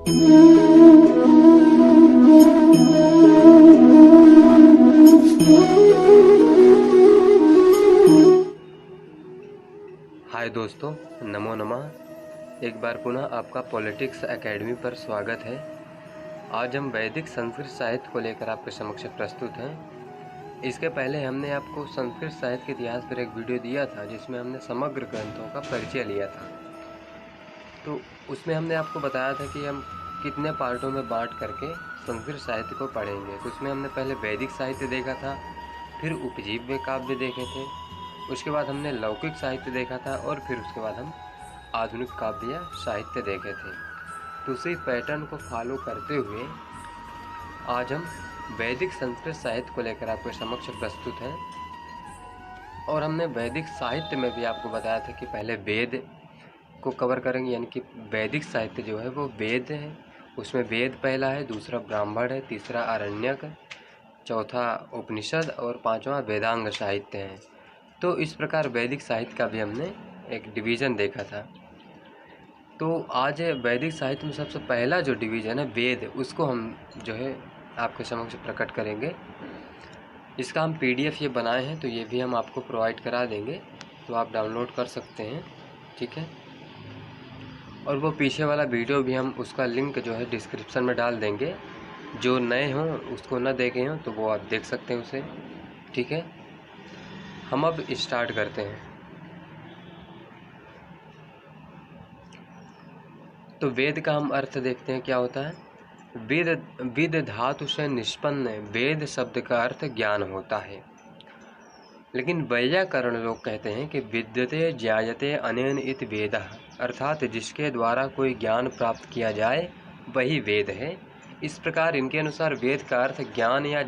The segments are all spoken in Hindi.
हाय दोस्तों, नमो नमः। एक बार पुनः आपका पॉलिटिक्स एकेडमी पर स्वागत है। आज हम वैदिक संस्कृत साहित्य को लेकर आपके समक्ष प्रस्तुत हैं। इसके पहले हमने आपको संस्कृत साहित्य के इतिहास पर एक वीडियो दिया था जिसमें हमने समग्र ग्रंथों का परिचय लिया था। तो उसमें हमने आपको बताया था कि हम कितने पार्टों में बांट करके संस्कृत साहित्य को पढ़ेंगे। तो उसमें हमने पहले वैदिक साहित्य देखा था, फिर उपजीव्य काव्य देखे थे, उसके बाद हमने लौकिक साहित्य देखा था और फिर उसके बाद हम आधुनिक काव्य या साहित्य देखे थे। तो उसी पैटर्न को फॉलो करते हुए आज हम वैदिक संस्कृत साहित्य को लेकर आपके समक्ष प्रस्तुत हैं। और हमने वैदिक साहित्य में भी आपको बताया था कि पहले वेद को कवर करेंगे, यानी कि वैदिक साहित्य जो है वो वेद है, उसमें वेद पहला है, दूसरा ब्राह्मण है, तीसरा आरण्यक, चौथा उपनिषद और पांचवा वेदांग साहित्य है। तो इस प्रकार वैदिक साहित्य का भी हमने एक डिवीज़न देखा था। तो आज वैदिक साहित्य में सबसे पहला जो डिवीज़न है वेद, उसको हम जो है आपके समक्ष प्रकट करेंगे। इसका हम PDF ये बनाए हैं, तो ये भी हम आपको प्रोवाइड करा देंगे, तो आप डाउनलोड कर सकते हैं, ठीक है। और वो पीछे वाला वीडियो भी हम उसका लिंक जो है डिस्क्रिप्शन में डाल देंगे। जो नए हों उसको न देखे हों तो वो आप देख सकते हैं उसे, ठीक है। हम अब स्टार्ट करते हैं। तो वेद का हम अर्थ देखते हैं क्या होता है। विद धातु से निष्पन्न वेद शब्द का अर्थ ज्ञान होता है, लेकिन वैयाकरण लोग कहते हैं कि विद्यते ज्ञायते अनेन इति वेदः, अर्थात जिसके द्वारा कोई ज्ञान प्राप्त किया जाए वही वेद है। इस प्रकार इनके अनुसार वेद का अर्थ ज्ञान या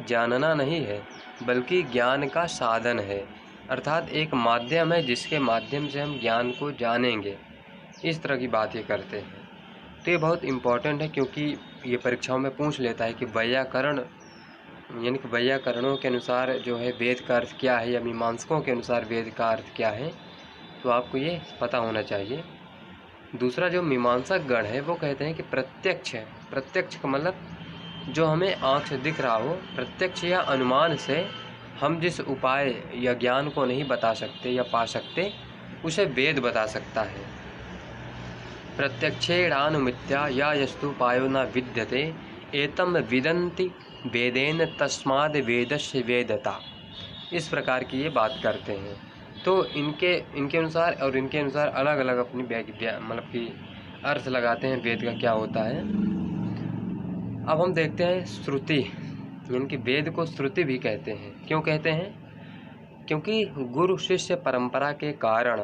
जानना नहीं है, बल्कि ज्ञान का साधन है, अर्थात एक माध्यम है जिसके माध्यम से हम ज्ञान को जानेंगे। इस तरह की बात ये करते हैं। तो ये बहुत इम्पोर्टेंट है, क्योंकि ये परीक्षाओं में पूछ लेता है कि वैयाकरण यानी कि वैयाकरणों के अनुसार जो है वेद का अर्थ क्या है, या मीमांसकों के अनुसार वेद का अर्थ क्या है, तो आपको ये पता होना चाहिए। दूसरा जो मीमांसक गण है वो कहते हैं कि प्रत्यक्ष है। प्रत्यक्ष का मतलब जो हमें आँख से दिख रहा हो, प्रत्यक्ष या अनुमान से हम जिस उपाय या ज्ञान को नहीं बता सकते या पा सकते, उसे वेद बता सकता है। प्रत्यक्षेणानुमित्या या यस्तुपायो न विद्यते एतम विदन्ति वेदेन तस्माद् वेदस्य वेदता। इस प्रकार की ये बात करते हैं। तो इनके अनुसार और इनके अनुसार अलग अलग अपनी मतलब कि अर्थ लगाते हैं वेद का क्या होता है। अब हम देखते हैं श्रुति, यानी कि वेद को श्रुति भी कहते हैं। क्यों कहते हैं? क्योंकि गुरु शिष्य परंपरा के कारण,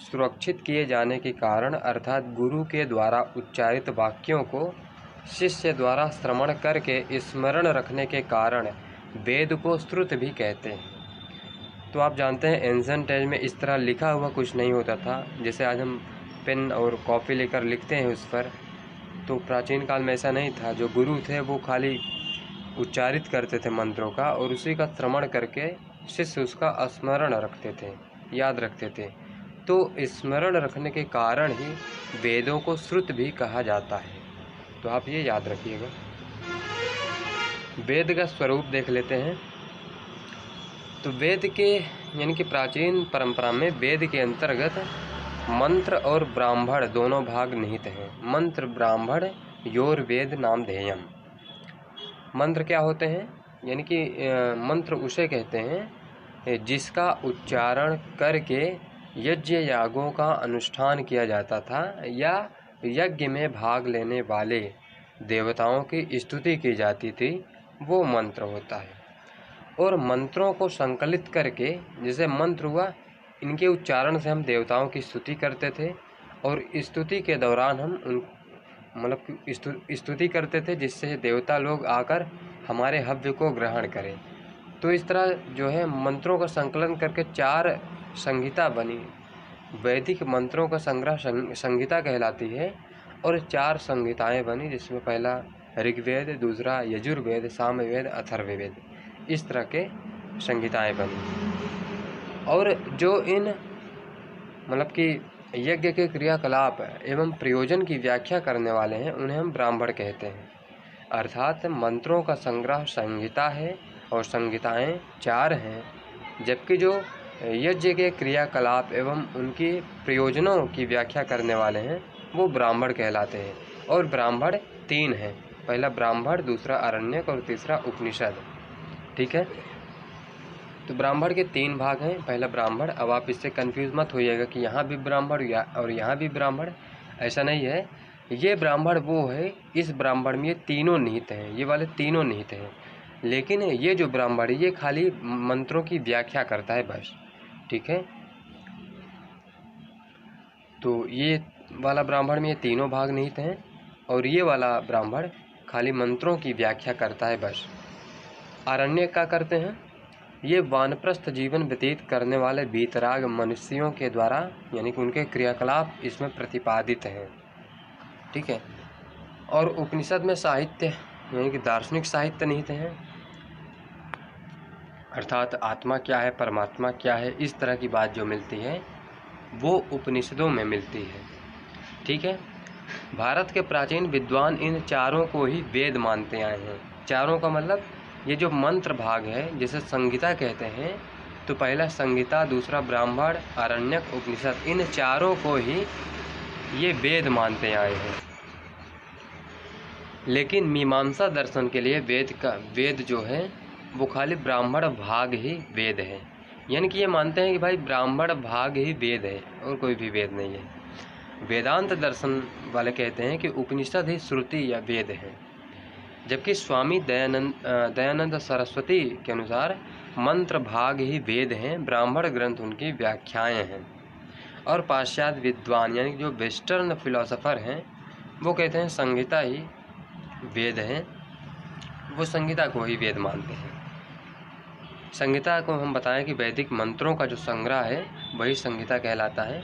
सुरक्षित किए जाने के कारण, अर्थात गुरु के द्वारा उच्चारित वाक्यों को शिष्य द्वारा श्रवण करके स्मरण रखने के कारण वेद को श्रुत भी कहते हैं। तो आप जानते हैं एंशिएंट एज में इस तरह लिखा हुआ कुछ नहीं होता था, जैसे आज हम पेन और कॉपी लेकर लिखते हैं उस पर। तो प्राचीन काल में ऐसा नहीं था। जो गुरु थे वो खाली उच्चारित करते थे मंत्रों का, और उसी का श्रवण करके शिष्य उसका स्मरण रखते थे, याद रखते थे। तो स्मरण रखने के कारण ही वेदों को श्रुत भी कहा जाता है। तो आप ये याद रखिएगा। वेद का स्वरूप देख लेते हैं। तो वेद के यानी कि प्राचीन परंपरा में वेद के अंतर्गत मंत्र और ब्राह्मण दोनों भाग निहित हैं। मंत्र ब्राह्मण योर वेद नाम ध्येयम। मंत्र क्या होते हैं? यानी कि मंत्र उसे कहते हैं जिसका उच्चारण करके यज्ञ यागों का अनुष्ठान किया जाता था, या यज्ञ में भाग लेने वाले देवताओं की स्तुति की जाती थी, वो मंत्र होता है। और मंत्रों को संकलित करके, जैसे मंत्र हुआ, इनके उच्चारण से हम देवताओं की स्तुति करते थे, और स्तुति के दौरान हम उन मतलब स्तुति करते थे जिससे देवता लोग आकर हमारे हव्य को ग्रहण करें। तो इस तरह जो है मंत्रों का संकलन करके 4 संहिता बनी। वैदिक मंत्रों का संग्रह संहिता कहलाती है, और 4 संहिताएं बनी, जिसमें पहला ऋग्वेद, दूसरा यजुर्वेद, सामवेद, अथर्ववेद, इस तरह के संहिताएं बनी। और जो इन मतलब कि यज्ञ के क्रियाकलाप एवं प्रयोजन की व्याख्या करने वाले हैं, उन्हें हम ब्राह्मण कहते हैं। अर्थात मंत्रों का संग्रह संहिता है और संहिताएं 4 हैं, जबकि जो यज्ञ के क्रियाकलाप एवं उनके प्रयोजनों की व्याख्या करने वाले हैं वो ब्राह्मण कहलाते हैं। और ब्राह्मण 3 हैं, पहला ब्राह्मण, दूसरा आरण्यक और तीसरा उपनिषद। ठीक है, तो ब्राह्मण के 3 भाग हैं। पहला ब्राह्मण, अब आप इससे कंफ्यूज मत होइएगा कि यहाँ भी ब्राह्मण और यहाँ भी ब्राह्मण, ऐसा नहीं है। ये ब्राह्मण वो है, इस ब्राह्मण में ये तीनों निहित हैं, ये वाले तीनों निहित हैं। लेकिन ये जो ब्राह्मण ये खाली मंत्रों की व्याख्या करता है बस। ठीक है, तो ये वाला ब्राह्मण में ये तीनों भाग निहित हैं और ये वाला ब्राह्मण खाली मंत्रों की व्याख्या करता है बस। आरण्यक क्या करते हैं? ये वानप्रस्थ जीवन व्यतीत करने वाले वीतराग मनुष्यों के द्वारा, यानी कि उनके क्रियाकलाप इसमें प्रतिपादित हैं। ठीक है, और उपनिषद में साहित्य यानी कि दार्शनिक साहित्य निहित हैं, अर्थात आत्मा क्या है, परमात्मा क्या है, इस तरह की बात जो मिलती है वो उपनिषदों में मिलती है। ठीक है, भारत के प्राचीन विद्वान इन चारों को ही वेद मानते आए हैं। चारों का मतलब ये जो मंत्र भाग है जिसे संहिता कहते हैं, तो पहला संहिता, दूसरा ब्राह्मण, आरण्यक, उपनिषद, इन चारों को ही ये वेद मानते आए हैं। लेकिन मीमांसा दर्शन के लिए वेद जो है वो खाली ब्राह्मण भाग ही वेद है, यानी कि ये मानते हैं कि भाई ब्राह्मण भाग ही वेद है और कोई भी वेद नहीं है। वेदांत दर्शन वाले कहते हैं कि उपनिषद ही श्रुति या वेद है, जबकि स्वामी दयानंद सरस्वती के अनुसार मंत्र भाग ही वेद हैं, ब्राह्मण ग्रंथ उनकी व्याख्याएं हैं। और पाश्चात्य विद्वान यानी जो वेस्टर्न फिलोसोफर हैं वो कहते हैं संहिता ही वेद है, वो संहिता को ही वेद मानते हैं। संहिता को हम बताएं कि वैदिक मंत्रों का जो संग्रह है वही संहिता कहलाता है।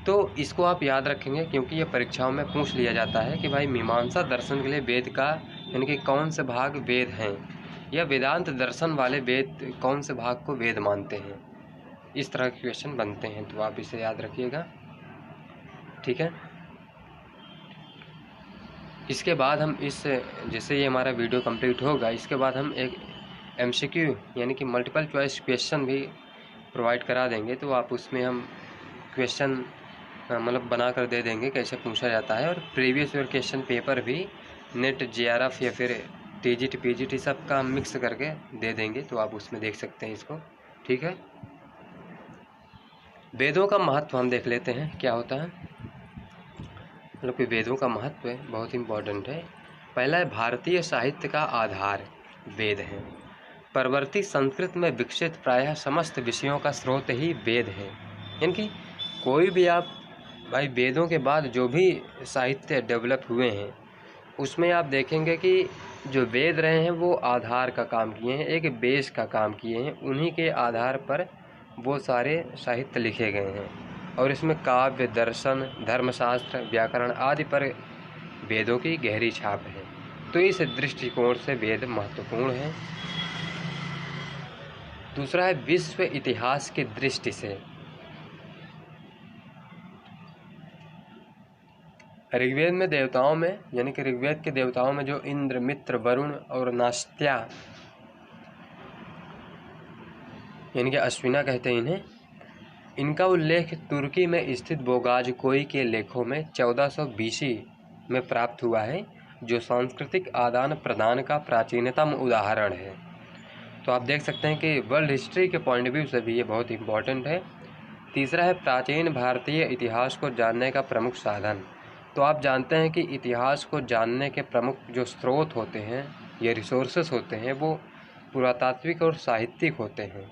तो इसको आप याद रखेंगे क्योंकि ये परीक्षाओं में पूछ लिया जाता है कि भाई मीमांसा दर्शन के लिए वेद का यानी कि कौन से भाग वेद हैं, या वेदांत दर्शन वाले वेद कौन से भाग को वेद मानते हैं। इस तरह के क्वेश्चन बनते हैं, तो आप इसे याद रखिएगा। ठीक है, इसके बाद हम जैसे ये हमारा वीडियो कंप्लीट होगा, इसके बाद हम एक MCQ यानी कि मल्टीपल चॉइस क्वेश्चन भी प्रोवाइड करा देंगे। तो आप उसमें हम क्वेश्चन मतलब बना कर दे देंगे कैसे पूछा जाता है, और प्रीवियस ईयर क्वेश्चन पेपर भी नेट JRF या फिर TGT PGT सब का मिक्स करके दे देंगे, तो आप उसमें देख सकते हैं इसको। ठीक है, वेदों का महत्व हम देख लेते हैं क्या होता है। मतलब कि वेदों का महत्व बहुत इम्पोर्टेंट है। पहला है भारतीय साहित्य का आधार वेद हैं। परवर्ती संस्कृत में विकसित प्रायः समस्त विषयों का स्रोत ही वेद है, यानी कि कोई भी आप भाई वेदों के बाद जो भी साहित्य डेवलप हुए हैं उसमें आप देखेंगे कि जो वेद रहे हैं वो आधार का काम किए हैं, एक बेस का काम किए हैं, उन्हीं के आधार पर वो सारे साहित्य लिखे गए हैं। और इसमें काव्य, दर्शन, धर्मशास्त्र, व्याकरण आदि पर वेदों की गहरी छाप है। तो इस दृष्टिकोण से वेद महत्वपूर्ण है। दूसरा है विश्व इतिहास की दृष्टि से। ऋग्वेद में देवताओं में यानी कि ऋग्वेद के देवताओं में जो इंद्र, मित्र, वरुण और नास्त्या यानी कि अश्विना कहते हैं इन्हें, इनका उल्लेख तुर्की में स्थित बोगाजकोई के लेखों में 1400 BC में प्राप्त हुआ है, जो सांस्कृतिक आदान प्रदान का प्राचीनतम उदाहरण है। तो आप देख सकते हैं कि वर्ल्ड हिस्ट्री के पॉइंट ऑफ व्यू से भी ये बहुत इम्पोर्टेंट है। तीसरा है प्राचीन भारतीय इतिहास को जानने का प्रमुख साधन। तो आप जानते हैं कि इतिहास को जानने के प्रमुख जो स्रोत होते हैं या रिसोर्सेस होते हैं वो पुरातात्विक और साहित्यिक होते हैं,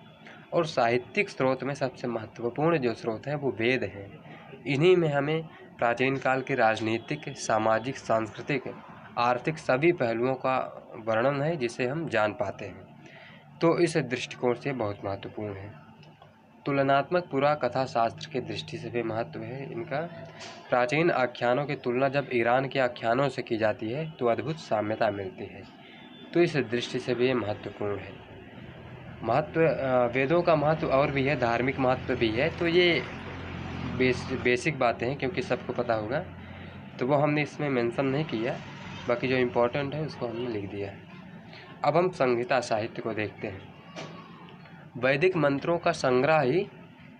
और साहित्यिक स्रोत में सबसे महत्वपूर्ण जो स्रोत हैं वो वेद हैं। इन्हीं में हमें प्राचीन काल के राजनीतिक, सामाजिक, सांस्कृतिक, आर्थिक सभी पहलुओं का वर्णन है जिसे हम जान पाते हैं। तो इस दृष्टिकोण से बहुत महत्वपूर्ण है। तुलनात्मक पुराकथा शास्त्र की दृष्टि से भी महत्व है इनका। प्राचीन आख्यानों की तुलना जब ईरान के आख्यानों से की जाती है तो अद्भुत साम्यता मिलती है। तो इस दृष्टि से भी ये महत्वपूर्ण है। महत्व वेदों का महत्व और भी है, धार्मिक महत्व भी है। तो ये बेसिक बातें हैं, क्योंकि सबको पता होगा, तो वो हमने इसमें मेंशन नहीं किया। बाकी जो इम्पोर्टेंट है उसको हमने लिख दिया है। अब हम संहिता साहित्य को देखते हैं। वैदिक मंत्रों का संग्रह ही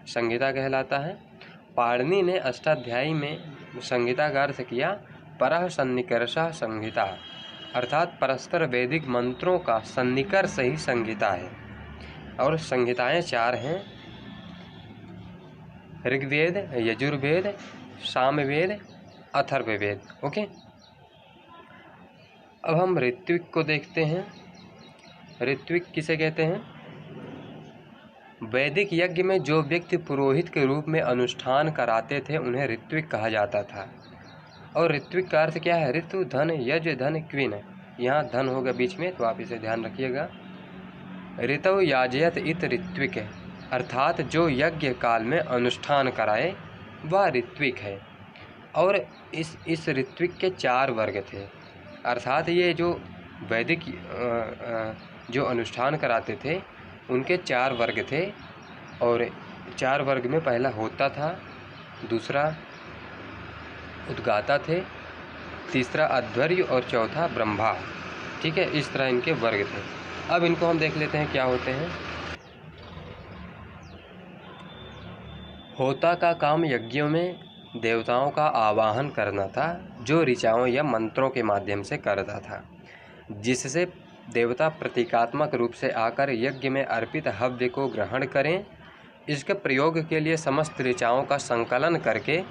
संहिता कहलाता है। पाणिनि ने अष्टाध्यायी में संहिता का अर्थ किया परः सन्निकर्षः संहिता, अर्थात परस्पर वैदिक मंत्रों का सन्निकर्ष ही संहिता है। और संहिताएं 4 हैं: ऋग्वेद, यजुर्वेद, सामवेद, अथर्ववेद। ओके, अब हम ऋत्विक को देखते हैं। ऋत्विक किसे कहते हैं? वैदिक यज्ञ में जो व्यक्ति पुरोहित के रूप में अनुष्ठान कराते थे उन्हें ऋत्विक कहा जाता था। और ऋत्विक का अर्थ क्या है? ऋतु, धन, यज, धन, क्वीन। यहाँ धन होगा बीच में, तो आप इसे ध्यान रखिएगा। ऋतौ याजयत इत ऋत्विक है, अर्थात जो यज्ञ काल में अनुष्ठान कराए वह ऋत्विक है। और इस ऋत्विक के 4 वर्ग थे, अर्थात ये जो वैदिक जो अनुष्ठान कराते थे उनके 4 वर्ग थे। और 4 वर्ग में पहला होता था, दूसरा उद्गाता थे, तीसरा अध्वर्य और चौथा ब्रह्मा। ठीक है, इस तरह इनके वर्ग थे। अब इनको हम देख लेते हैं क्या होते हैं। होता का काम यज्ञों में देवताओं का आवाहन करना था, जो ऋचाओं या मंत्रों के माध्यम से करता था, जिससे देवता प्रतीकात्मक रूप से आकर यज्ञ में अर्पित हव्य को ग्रहण करें। इसके प्रयोग के लिए समस्त ऋचाओं का संकलन करके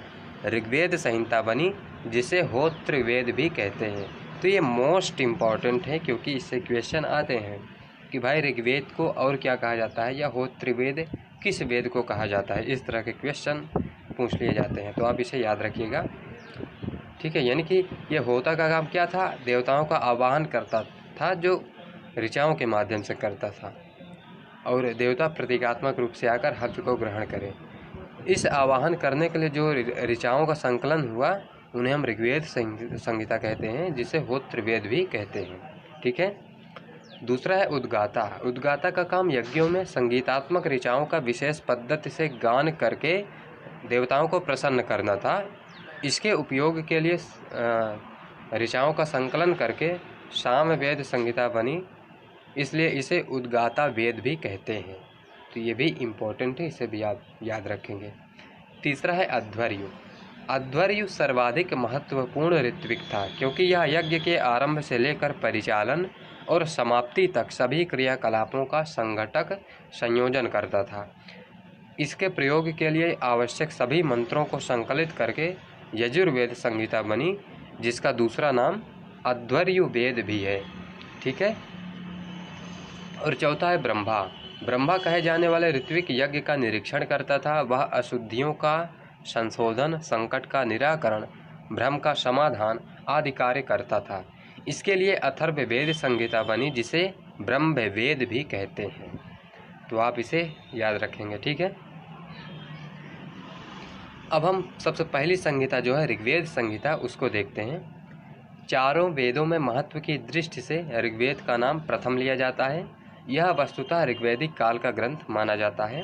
ऋग्वेद संहिता बनी, जिसे होत्रवेद भी कहते हैं। तो ये मोस्ट इम्पॉर्टेंट है, क्योंकि इससे क्वेश्चन आते हैं कि भाई ऋग्वेद को और क्या कहा जाता है, या होत्रवेद किस वेद को कहा जाता है। इस तरह के क्वेश्चन पूछ लिए जाते हैं, तो आप इसे याद रखिएगा। ठीक है, यानी कि ये होता का काम क्या था? देवताओं का आवाहन करता था, जो ऋचाओं के माध्यम से करता था, और देवता प्रतीकात्मक रूप से आकर हव्य को ग्रहण करें। इस आवाहन करने के लिए जो ऋचाओं का संकलन हुआ उन्हें हम ऋग्वेद संहिता कहते हैं, जिसे होत्रवेद भी कहते हैं। ठीक है, दूसरा है उद्गाता। उद्गाता का काम यज्ञों में संगीतात्मक ऋचाओं का विशेष पद्धति से गान करके देवताओं को प्रसन्न करना था। इसके उपयोग के लिए ऋचाओं का संकलन करके सामवेद संहिता बनी, इसलिए इसे उद्गाता वेद भी कहते हैं। तो ये भी इम्पोर्टेंट है, इसे भी याद रखेंगे। तीसरा है अध्वर्यु। अध्वर्यु सर्वाधिक महत्वपूर्ण ऋत्विक था, क्योंकि यह यज्ञ के आरंभ से लेकर परिचालन और समाप्ति तक सभी क्रियाकलापों का संघटक संयोजन करता था। इसके प्रयोग के लिए आवश्यक सभी मंत्रों को संकलित करके यजुर्वेद संहिता बनी, जिसका दूसरा नाम अध्वर्यु वेद भी है। ठीक है, और चौथा है ब्रह्मा। ब्रह्मा कहे जाने वाले ऋत्विक यज्ञ का निरीक्षण करता था। वह अशुद्धियों का संशोधन, संकट का निराकरण, भ्रम का समाधान आदि कार्य करता था। इसके लिए अथर्ववेद संहिता बनी, जिसे ब्रह्मवेद भी कहते हैं। तो आप इसे याद रखेंगे। ठीक है, अब हम सबसे पहली संहिता जो है ऋग्वेद संहिता, उसको देखते हैं। चारों वेदों में महत्व की दृष्टि से ऋग्वेद का नाम प्रथम लिया जाता है। यह वस्तुतः ऋग्वैदिक काल का ग्रंथ माना जाता है।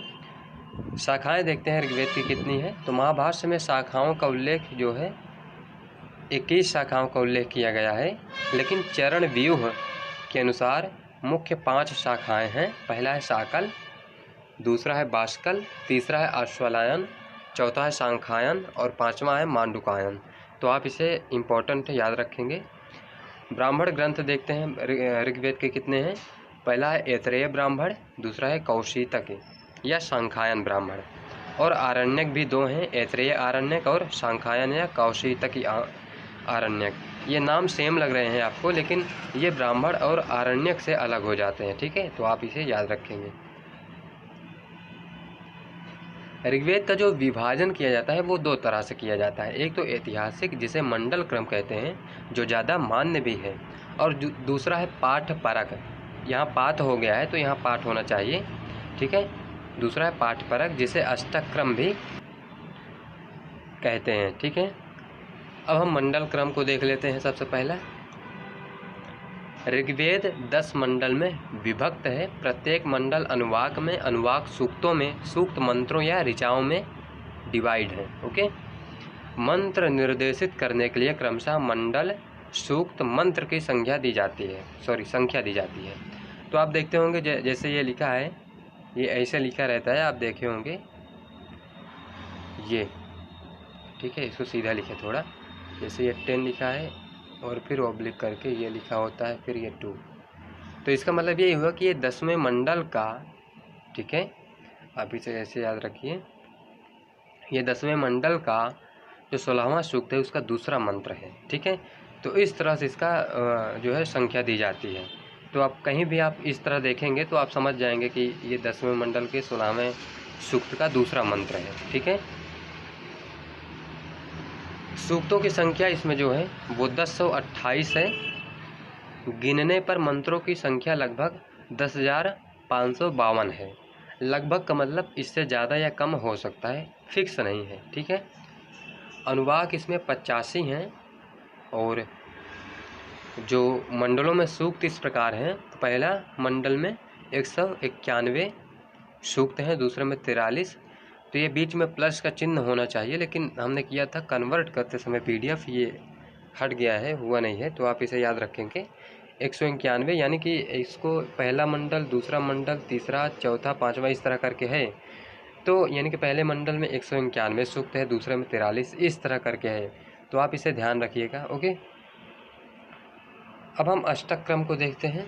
शाखाएं देखते हैं ऋग्वेद की कितनी है। तो महाभाष्य में शाखाओं का उल्लेख जो है 21 शाखाओं का उल्लेख किया गया है, लेकिन चरण व्यूह के अनुसार मुख्य 5 शाखाएं हैं। पहला है शाकल, दूसरा है बाष्कल, तीसरा है अश्वलायन, चौथा है सांख्यायन और 5वां है मांडुकायन। तो आप इसे इम्पोर्टेंट याद रखेंगे। ब्राह्मण ग्रंथ देखते हैं ऋग्वेद के कितने हैं। पहला है ऐतरेय ब्राह्मण, दूसरा है कौशितक या सांख्यायन ब्राह्मण, और आरण्यक भी 2 हैं, ऐतरेय आरण्यक और सांख्यायन या कौशितक आरण्यक। ये नाम सेम लग रहे हैं आपको, लेकिन ये ब्राह्मण और आरण्यक से अलग हो जाते हैं। ठीक है, तो आप इसे याद रखेंगे। ऋग्वेद का जो विभाजन किया जाता है वो 2 तरह से किया जाता है। एक तो ऐतिहासिक, जिसे मंडल क्रम कहते हैं, जो ज़्यादा मान्य भी है, और दूसरा है पाठ परक। यहाँ पाठ हो गया है तो यहाँ पाठ होना चाहिए। ठीक है, दूसरा है पाठ परक, जिसे अष्टक क्रम भी कहते हैं। ठीक है, अब हम मंडल क्रम को देख लेते हैं। सबसे पहला ऋग्वेद 10 मंडल में विभक्त है। प्रत्येक मंडल अनुवाक में, अनुवाक सूक्तों में, सूक्त मंत्रों या ऋचाओं में डिवाइड हैं। ओके, मंत्र निर्देशित करने के लिए क्रमशः मंडल सूक्त मंत्र की संख्या दी जाती है। तो आप देखते होंगे जैसे ये लिखा है, ये ऐसे लिखा रहता है, आप देखे होंगे ये, ठीक है, इसको सीधा लिखे थोड़ा, जैसे ये 10 लिखा है और फिर ऑब्लिक करके ये लिखा होता है, फिर ये 2। तो इसका मतलब ये हुआ कि ये 10वें मंडल का, ठीक है, आप इसे ऐसे याद रखिए, ये 10वें मंडल का जो 16वां सूक्त है उसका दूसरा मंत्र है। ठीक है, तो इस तरह से इसका जो है संख्या दी जाती है। तो आप कहीं भी आप इस तरह देखेंगे तो आप समझ जाएंगे कि ये 10वें मंडल के 16वें सूक्त का दूसरा मंत्र है। ठीक है, सूक्तों की संख्या इसमें जो है वो 1028 है। गिनने पर मंत्रों की संख्या लगभग 10,552 है। लगभग का मतलब इससे ज़्यादा या कम हो सकता है, फिक्स नहीं है। ठीक है, अनुवाक इसमें 85 हैं और जो मंडलों में सूक्त इस प्रकार हैं, पहला मंडल में 191 सूक्त हैं, दूसरे में 43। तो ये बीच में प्लस का चिन्ह होना चाहिए, लेकिन हमने किया था कन्वर्ट करते समय PDF, ये हट गया है, हुआ नहीं है, तो आप इसे याद रखेंगे 191, यानी कि इसको पहला मंडल, दूसरा मंडल, तीसरा, चौथा, पाँचवा इस तरह करके है। तो यानी कि पहले मंडल में 191 सूक्त है, दूसरे में 43, इस तरह करके है, तो आप इसे ध्यान रखिएगा। ओके, अब हम अष्टक क्रम को देखते हैं।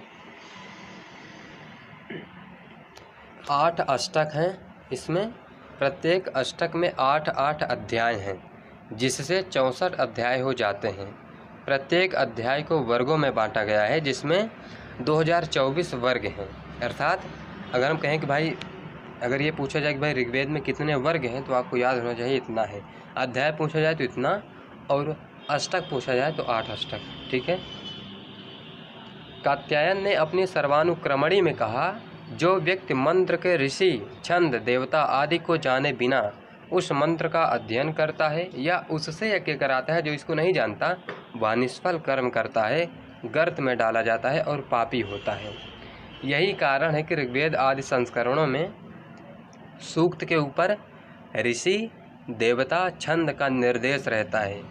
8 अष्टक हैं, इसमें प्रत्येक अष्टक में 8-8 अध्याय हैं, जिससे 64 अध्याय हो जाते हैं। प्रत्येक अध्याय को वर्गों में बांटा गया है, जिसमें 2024 वर्ग हैं। अर्थात अगर हम कहें कि भाई, अगर ये पूछा जाए कि भाई ऋग्वेद में कितने वर्ग हैं, तो आपको याद होना चाहिए इतना है। अध्याय पूछा जाए तो इतना, और अष्टक पूछा जाए तो 8 अष्टक। ठीक है, कात्यायन ने अपनी सर्वानुक्रमणी में कहा, जो व्यक्ति मंत्र के ऋषि, छंद, देवता आदि को जाने बिना उस मंत्र का अध्ययन करता है या उससे यज्ञ कराता है, जो इसको नहीं जानता, वह निष्फल कर्म करता है, गर्त में डाला जाता है और पापी होता है। यही कारण है कि ऋग्वेद आदि संस्करणों में सूक्त के ऊपर ऋषि, देवता, छंद का निर्देश रहता है।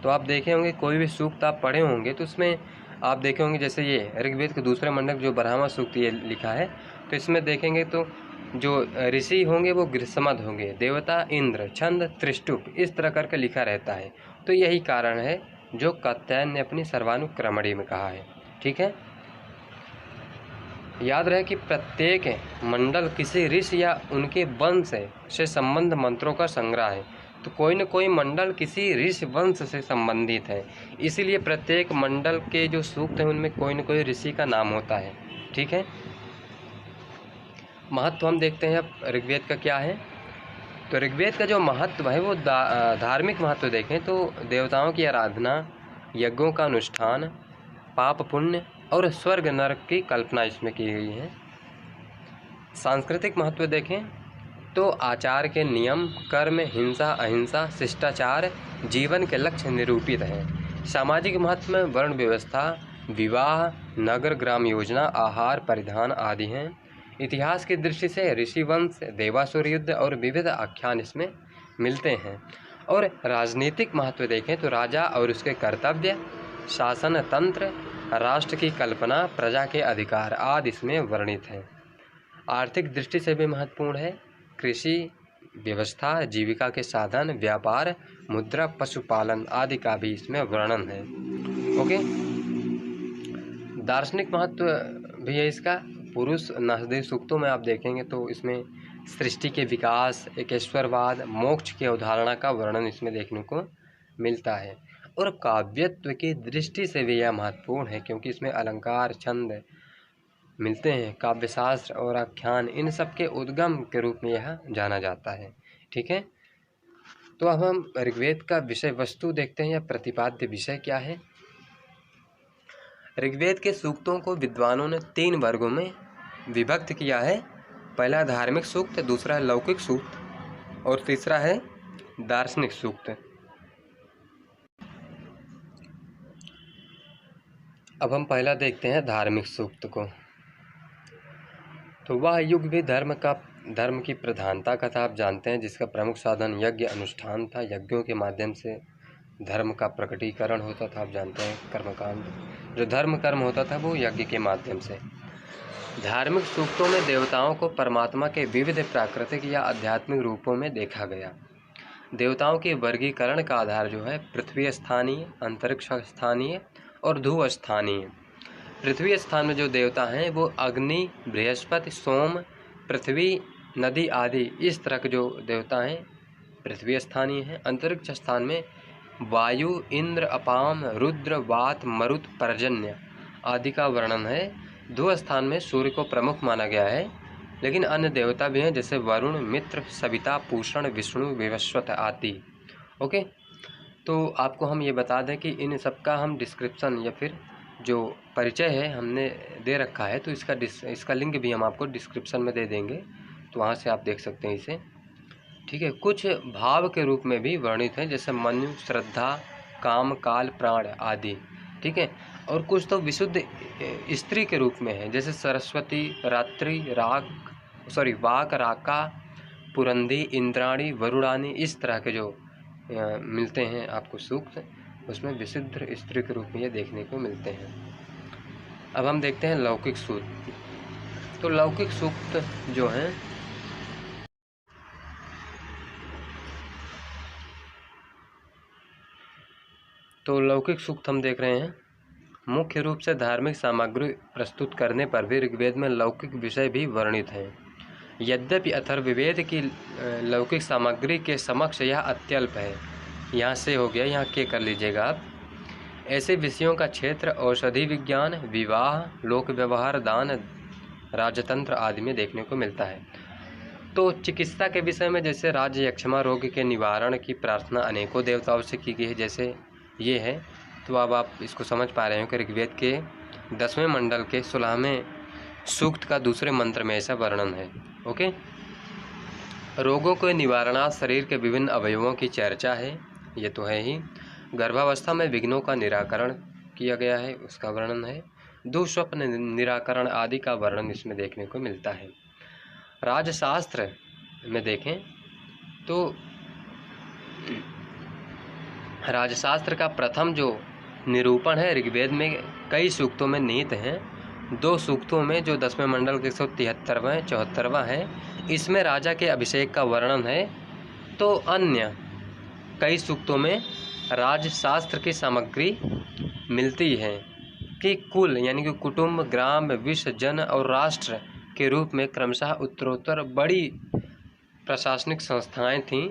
तो आप देखे होंगे कोई भी सूक्त आप पढ़े होंगे तो उसमें आप देखे होंगे, जैसे ये ऋग्वेद के दूसरे मंडल जो 12वां सूक्त ये लिखा है, तो इसमें देखेंगे तो जो ऋषि होंगे वो गृहसमद होंगे, देवता इंद्र, छंद त्रिष्टुप, इस तरह करके लिखा रहता है। तो यही कारण है जो कात्यायन ने अपनी सर्वानुक्रमणी में कहा है। ठीक है, याद रहे कि प्रत्येक मंडल किसी ऋषि या उनके वंश से संबंध मंत्रों का संग्रह है। तो कोई न कोई मंडल किसी ऋषि वंश से संबंधित है, इसीलिए प्रत्येक मंडल के जो सूक्त हैं उनमें कोई न कोई ऋषि का नाम होता है। ठीक है, महत्व हम देखते हैं अब ऋग्वेद का क्या है। तो ऋग्वेद का जो महत्व है वो धार्मिक महत्व देखें तो देवताओं की आराधना, यज्ञों का अनुष्ठान, पाप पुण्य और स्वर्ग नरक की कल्पना इसमें की गई है। सांस्कृतिक महत्व देखें तो आचार के नियम, कर्म, हिंसा, अहिंसा, शिष्टाचार जीवन के लक्ष्य निरूपित हैं। सामाजिक महत्व में वर्ण व्यवस्था, विवाह, नगर ग्राम योजना, आहार, परिधान आदि हैं। इतिहास की दृष्टि से ऋषिवंश, देवासुर युद्ध और विविध आख्यान इसमें मिलते हैं। और राजनीतिक महत्व देखें तो राजा और उसके कर्तव्य, शासन तंत्र, राष्ट्र की कल्पना, प्रजा के अधिकार आदि इसमें वर्णित हैं। आर्थिक दृष्टि से भी महत्वपूर्ण है। कृषि व्यवस्था, जीविका के साधन, व्यापार, मुद्रा, पशुपालन आदि का भी इसमें वर्णन है। ओके, दार्शनिक महत्व भी है इसका। पुरुष नासदेव सूक्तों में आप देखेंगे तो इसमें सृष्टि के विकास, एकेश्वरवाद, मोक्ष की अवधारणा का वर्णन इसमें देखने को मिलता है। और काव्यत्व की दृष्टि से भी यह महत्वपूर्ण है, क्योंकि इसमें अलंकार, छंद मिलते हैं। काव्यशास्त्र और आख्यान, इन सब के उद्गम के रूप में यह जाना जाता है। ठीक है, तो अब हम ऋग्वेद का विषय वस्तु देखते हैं, या प्रतिपाद्य विषय क्या है। ऋग्वेद के सूक्तों को विद्वानों ने 3 वर्गों में विभक्त किया है। पहला धार्मिक सूक्त, दूसरा है लौकिक सूक्त और तीसरा है दार्शनिक सूक्त। अब हम पहला देखते हैं धार्मिक सूक्त को। तो वह युग भी धर्म का धर्म की प्रधानता का था, आप जानते हैं, जिसका प्रमुख साधन यज्ञ अनुष्ठान था। यज्ञों के माध्यम से धर्म का प्रकटीकरण होता था, आप जानते हैं, कर्मकांड। जो धर्म कर्म होता था वो यज्ञ के माध्यम से। धार्मिक सूक्तों में देवताओं को परमात्मा के विविध प्राकृतिक या आध्यात्मिक रूपों में देखा गया। देवताओं के वर्गीकरण का आधार जो है पृथ्वी स्थानीय, अंतरिक्ष स्थानीय और ध्रुव स्थानीय। पृथ्वी स्थान में जो देवता हैं वो अग्नि, बृहस्पति, सोम, पृथ्वी, नदी आदि इस तरह के जो देवता हैं पृथ्वी स्थानीय हैं। अंतरिक्ष स्थान में वायु, इंद्र, अपाम, रुद्र, वात, मरुत, पर्जन्य आदि का वर्णन है। ध्रुव स्थान में सूर्य को प्रमुख माना गया है, लेकिन अन्य देवता भी हैं जैसे वरुण, मित्र, सविता, पूषण, विष्णु, विवस्वत आदि। ओके, तो आपको हम ये बता दें कि इन सबका हम डिस्क्रिप्शन या फिर जो परिचय है हमने दे रखा है, तो इसका लिंक भी हम आपको डिस्क्रिप्शन में दे देंगे, तो वहाँ से आप देख सकते हैं इसे। ठीक है, कुछ भाव के रूप में भी वर्णित हैं जैसे मनु, श्रद्धा, काम, काल, प्राण आदि। ठीक है, और कुछ तो विशुद्ध स्त्री के रूप में है जैसे सरस्वती, रात्रि, वाक, राका, पुरंदी, इंद्राणी, वरुणानी, इस तरह के जो मिलते हैं आपको सूक्त, उसमें विशुद्ध स्त्री के रूप में ये देखने को मिलते हैं। अब हम देखते हैं लौकिक सूक्त। तो लौकिक सूक्त जो हैं लौकिक सूक्त हम देख रहे हैं। मुख्य रूप से धार्मिक सामग्री प्रस्तुत करने पर भी ऋग्वेद में लौकिक विषय भी वर्णित हैं। यद्यपि अथर्ववेद की लौकिक सामग्री के समक्ष यह अत्यल्प है। यहाँ से हो गया, यहाँ के कर लीजिएगा आप। ऐसे विषयों का क्षेत्र औषधि विज्ञान, विवाह, लोक व्यवहार, दान, राजतंत्र आदि में देखने को मिलता है। तो चिकित्सा के विषय में जैसे राज्य यक्षमा रोग के निवारण की प्रार्थना अनेकों देवताओं से की गई है, जैसे ये है। तो अब आप इसको समझ पा रहे हो कि ऋग्वेद के 10वें मंडल के 16वें सूक्त का दूसरे मंत्र में ऐसा वर्णन है। ओके, रोगों के निवारणार्थ शरीर के विभिन्न अवयवों की चर्चा है, ये तो है ही। गर्भावस्था में विघ्नों का निराकरण किया गया है, उसका वर्णन है। दुःस्वप्न निराकरण आदि का वर्णन इसमें देखने को मिलता है। राजशास्त्र में देखें तो राजशास्त्र का प्रथम जो निरूपण है ऋग्वेद में कई सूक्तों में निहित हैं। 2 सूक्तों में जो 10वें मंडल के 173वां 74वां है, इसमें राजा के अभिषेक का वर्णन है। तो अन्य कई सूक्तों में राजशास्त्र की सामग्री मिलती है कि कुल यानी कि कुटुंब, ग्राम, विश्व, जन और राष्ट्र के रूप में क्रमशः उत्तरोत्तर बड़ी प्रशासनिक संस्थाएं थीं,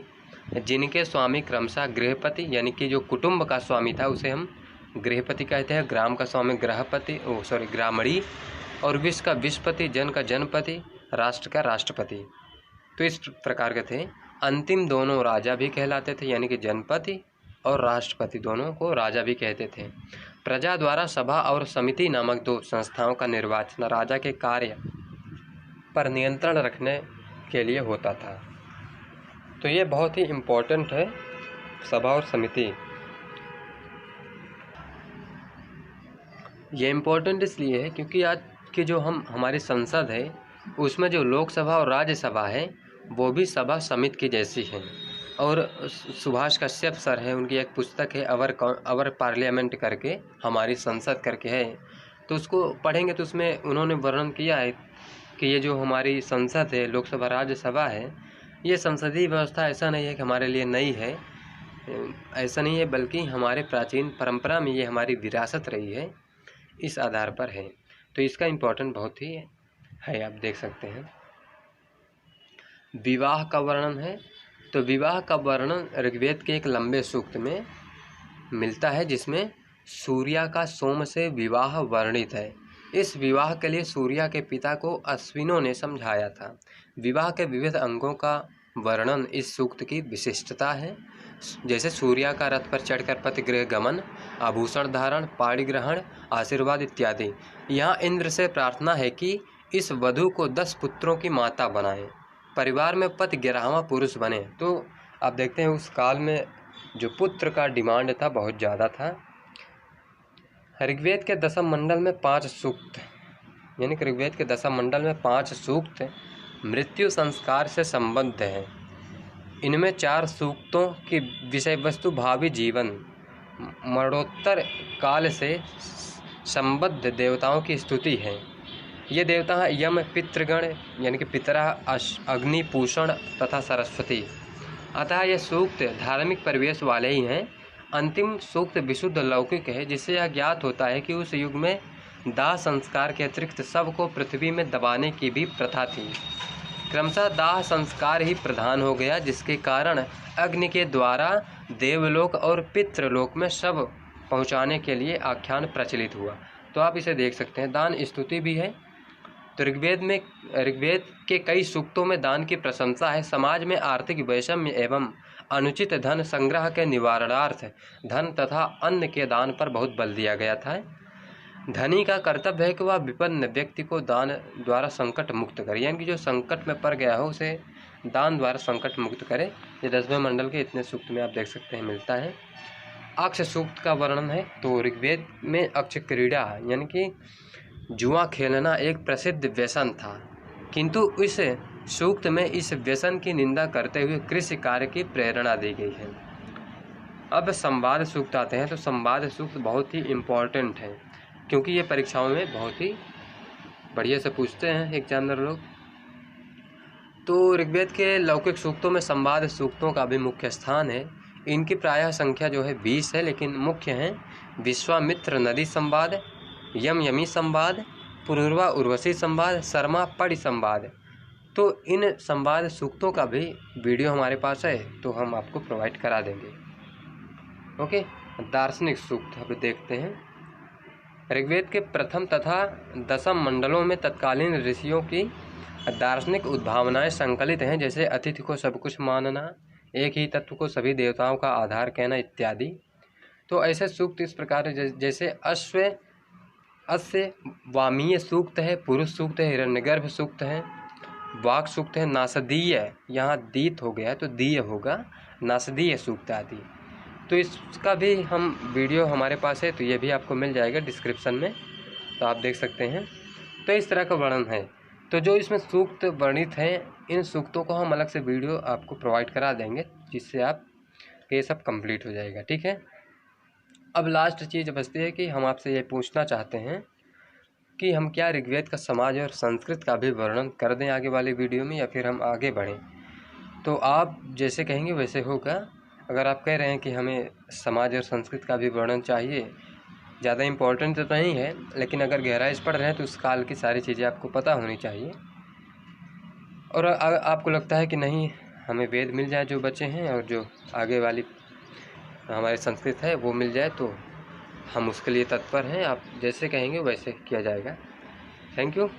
जिनके स्वामी क्रमशः गृहपति यानी कि जो कुटुंब का स्वामी था उसे हम गृहपति कहते हैं, ग्राम का स्वामी ग्रामणी, और विश्व का विश्वपति, जन का जनपति, राष्ट्र का राष्ट्रपति। तो इस प्रकार के थे। अंतिम दोनों राजा भी कहलाते थे, यानी कि जनपति और राष्ट्रपति दोनों को राजा भी कहते थे। प्रजा द्वारा सभा और समिति नामक 2 संस्थाओं का निर्वाचन राजा के कार्य पर नियंत्रण रखने के लिए होता था। तो ये बहुत ही इम्पोर्टेंट है, सभा और समिति। ये इम्पोर्टेंट इसलिए है क्योंकि आज की जो हमारी संसद है उसमें जो लोकसभा और राज्यसभा है वो भी सभा समिति की जैसी है। और सुभाष कश्यप सर हैं, उनकी एक पुस्तक है अवर पार्लियामेंट करके, हमारी संसद करके है, तो उसको पढ़ेंगे तो उसमें उन्होंने वर्णन किया है कि ये जो हमारी संसद है, लोकसभा राज्यसभा है, ये संसदीय व्यवस्था ऐसा नहीं है कि हमारे लिए नई है, ऐसा नहीं है, बल्कि हमारे प्राचीन परंपरा में ये हमारी विरासत रही है, इस आधार पर है। तो इसका इम्पोर्टेंट बहुत ही है, आप देख सकते हैं। विवाह का वर्णन है, तो विवाह का वर्णन ऋग्वेद के एक लंबे सूक्त में मिलता है जिसमें सूर्या का सोम से विवाह वर्णित है। इस विवाह के लिए सूर्या के पिता को अश्विनों ने समझाया था। विवाह के विविध अंगों का वर्णन इस सूक्त की विशिष्टता है, जैसे सूर्या का रथ पर चढ़कर पतिगृह गमन, आभूषण धारण, पाणी ग्रहण, आशीर्वाद इत्यादि। यहाँ इंद्र से प्रार्थना है कि इस वधू को 10 पुत्रों की माता बनाएं, परिवार में पति 11वां पुरुष बने। तो आप देखते हैं उस काल में जो पुत्र का डिमांड था बहुत ज़्यादा था। ऋग्वेद के 10वें मंडल में 5 सूक्त, यानी कि ऋग्वेद के 10वें मंडल में 5 सूक्त मृत्यु संस्कार से संबद्ध है। इनमें 4 सूक्तों की विषय वस्तु भावी जीवन मरणोत्तर काल से संबद्ध देवताओं की स्तुति है। ये देवता हैं यम, पितृगण यानी कि पितरा, अग्नि, पूषण तथा सरस्वती। अतः ये सूक्त धार्मिक परिवेश वाले ही हैं। अंतिम सूक्त विशुद्ध लौकिक है, जिससे यह ज्ञात होता है कि उस युग में दाह संस्कार के अतिरिक्त सबको पृथ्वी में दबाने की भी प्रथा थी। क्रमशः दाह संस्कार ही प्रधान हो गया, जिसके कारण अग्नि के द्वारा देवलोक और पितृलोक में शव पहुंचाने के लिए आख्यान प्रचलित हुआ। तो आप इसे देख सकते हैं। दान स्तुति भी है। तो ऋग्वेद के कई सूक्तों में दान की प्रशंसा है। समाज में आर्थिक वैषम्य एवं अनुचित धन संग्रह के निवारणार्थ धन तथा अन्न के दान पर बहुत बल दिया गया था। धनी का कर्तव्य है कि वह विपन्न व्यक्ति को दान द्वारा संकट मुक्त करे, यानी कि जो संकट में पड़ गया हो उसे दान द्वारा संकट मुक्त करे। ये 10वें मंडल के इतने सूक्त में आप देख सकते हैं मिलता है। अक्ष सूक्त का वर्णन है। तो ऋग्वेद में अक्ष क्रीड़ा यानी कि जुआ खेलना एक प्रसिद्ध व्यसन था, किंतु इस सूक्त में इस व्यसन की निंदा करते हुए कृषि कार्य की प्रेरणा दी गई है। अब संवाद सूक्त आते हैं। तो संवाद सूक्त बहुत ही इम्पोर्टेंट है, क्योंकि ये परीक्षाओं में बहुत ही बढ़िया से पूछते हैं एग्जामिनर लोग। तो ऋग्वेद के लौकिक सूक्तों में संवाद सूक्तों का भी मुख्य स्थान है। इनकी प्रायः संख्या जो है 20 है, लेकिन मुख्य हैं विश्वामित्र नदी संवाद, यम यमी संवाद, पुरुरवा उर्वशी संवाद, शर्मा पड़ी संवाद। तो इन संवाद सूक्तों का भी वीडियो हमारे पास है, तो हम आपको प्रोवाइड करा देंगे। ओके, दार्शनिक सूक्त अब देखते हैं। ऋग्वेद के प्रथम तथा 10वें मंडलों में तत्कालीन ऋषियों की दार्शनिक उद्भावनाएं संकलित हैं, जैसे अतिथि को सब कुछ मानना, एक ही तत्व को सभी देवताओं का आधार कहना इत्यादि। तो ऐसे सूक्त इस प्रकार जैसे अस्य वामीय सूक्त है, पुरुष सूक्त है, हिरण्यगर्भ सूक्त है, वाक सूक्त है, नासदीय, यहाँ दीत हो गया तो दीय होगा, नासदीय सूक्त आदि। तो इसका भी हम वीडियो हमारे पास है, तो ये भी आपको मिल जाएगा डिस्क्रिप्शन में, तो आप देख सकते हैं। तो इस तरह का वर्णन है। तो जो इसमें सूक्त वर्णित हैं, इन सूक्तों को हम अलग से वीडियो आपको प्रोवाइड करा देंगे, जिससे आप ये सब कंप्लीट हो जाएगा। ठीक है। अब लास्ट चीज़ बचती है कि हम आपसे ये पूछना चाहते हैं कि हम क्या ऋग्वेद का समाज और संस्कृत का भी वर्णन कर दें आगे वाली वीडियो में, या फिर हम आगे बढ़ें। तो आप जैसे कहेंगे वैसे होगा। अगर आप कह रहे हैं कि हमें समाज और संस्कृत का भी वर्णन चाहिए, ज़्यादा इम्पोर्टेंट तो नहीं है, लेकिन अगर गहराई से पढ़ रहे हैं तो उस काल की सारी चीज़ें आपको पता होनी चाहिए। और आपको लगता है कि नहीं, हमें वेद मिल जाए जो बचे हैं, और जो आगे वाली हमारी संस्कृत है वो मिल जाए, तो हम उसके लिए तत्पर हैं। आप जैसे कहेंगे वैसे किया जाएगा। Thank you.